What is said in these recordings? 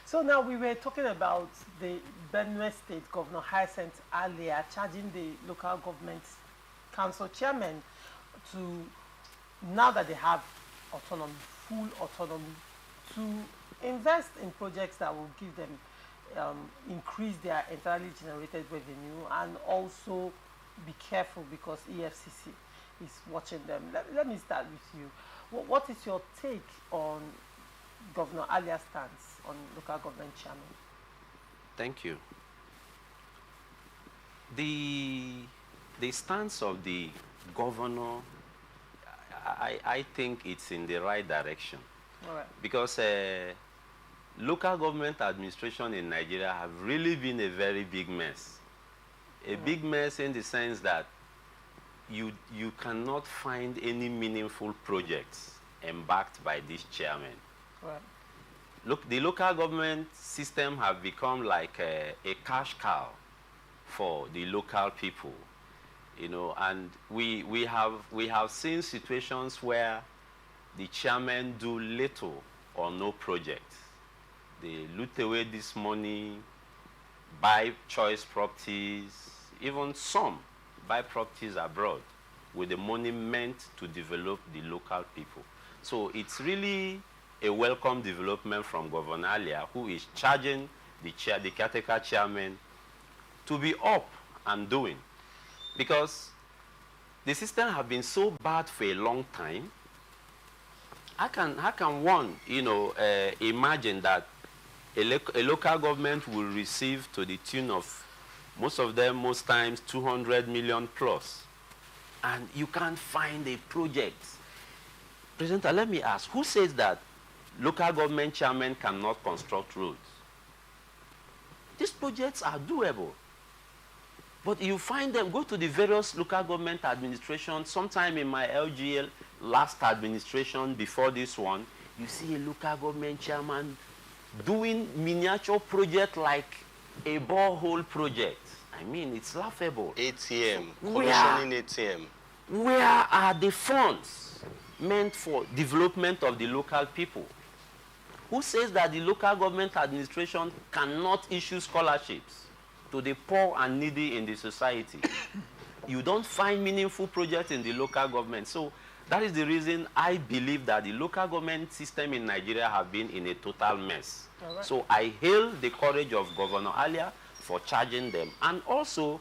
So now we were talking about the Benue State Governor Hyacinth earlier charging the local government council chairman to, now that they have autonomy, full autonomy, to invest in projects that will give them increase their entirely generated revenue, and also be careful because EFCC is watching them. Let me start with you. What is your take on Governor Alia's stance on local government chairman? Thank you. The, the stance of the governor, I think it's in the right direction. All right. Because local government administration in Nigeria have really been a very big mess. A big mess in the sense that you cannot find any meaningful projects embarked by this chairman. Right. Look, the local government system have become like a cash cow for the local people, you know, and we have seen situations where the chairman do little or no projects. They loot away this money, buy choice properties, even some buy properties abroad with the money meant to develop the local people. So it's really a welcome development from Governor Alia, who is charging the caretaker chairman to be up and doing. Because the system have been so bad for a long time. How can one, you know, imagine that a local government will receive to the tune of, most of them, most times, 200 million plus, and you can't find a project? Presenter, let me ask, who says that local government chairmen cannot construct roads? These projects are doable. But you find them, go to the various local government administrations, sometime in my LGL last administration before this one, you see a local government chairman doing miniature project like a borehole project. I mean, it's laughable. ATM, commissioning ATM. Where are the funds meant for development of the local people? Who says that the local government administration cannot issue scholarships to the poor and needy in the society? You don't find meaningful projects in the local government. So that is the reason I believe that the local government system in Nigeria have been in a total mess. Right. So I hail the courage of Governor Alia for charging them. And also,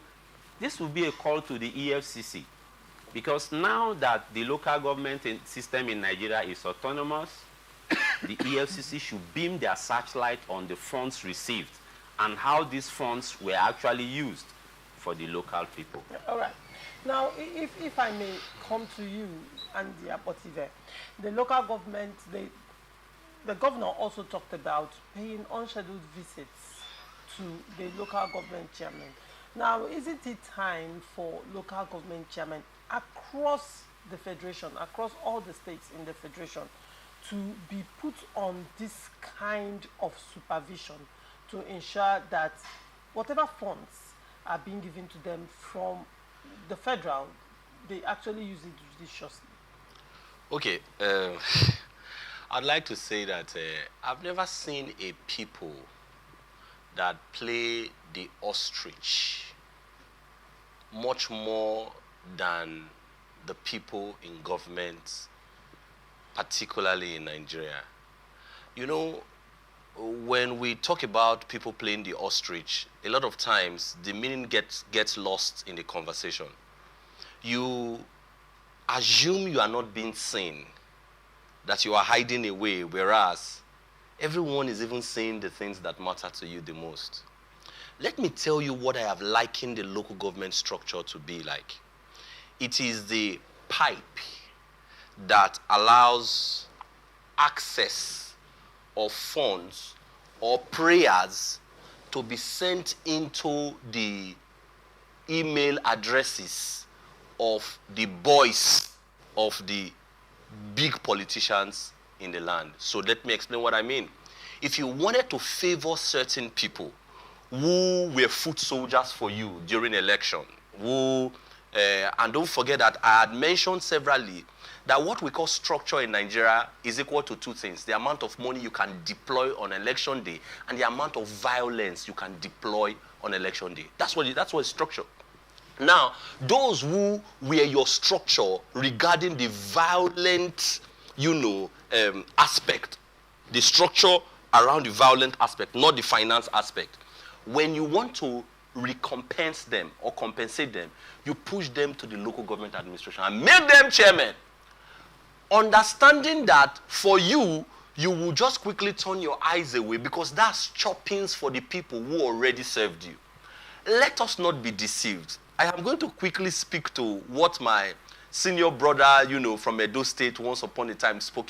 this will be a call to the EFCC. Because now that the local government system in Nigeria is autonomous, the EFCC should beam their searchlight on the funds received and how these funds were actually used for the local people. All right. Now, if I may come to you, Andy Apotive, the local government, the governor also talked about paying unscheduled visits to the local government chairman. Now, isn't it time for local government chairmen across the federation, across all the states in the federation, to be put on this kind of supervision to ensure that whatever funds are being given to them from the federal, they actually use it judiciously? Okay, I'd like to say that I've never seen a people that play the ostrich much more than the people in government, particularly in Nigeria. You know, when we talk about people playing the ostrich, a lot of times the meaning gets lost in the conversation. You assume you are not being seen, that you are hiding away, whereas everyone is even saying the things that matter to you the most. Let me tell you what I have likened the local government structure to be like. It is the pipe that allows access of funds or prayers to be sent into the email addresses of the boys of the big politicians in the land. So let me explain what I mean. If you wanted to favor certain people who were foot soldiers for you during election, who And don't forget that I had mentioned severally that what we call structure in Nigeria is equal to two things: the amount of money you can deploy on election day and the amount of violence you can deploy on election day. That's what is structure. Now, those who were your structure regarding the violent, aspect, the structure around the violent aspect, not the finance aspect, when you want to recompense them or compensate them, you push them to the local government administration and make them chairman. Understanding that for you, you will just quickly turn your eyes away because that's choppings for the people who already served you. Let us not be deceived. I am going to quickly speak to what my senior brother, from Edo State once upon a time spoke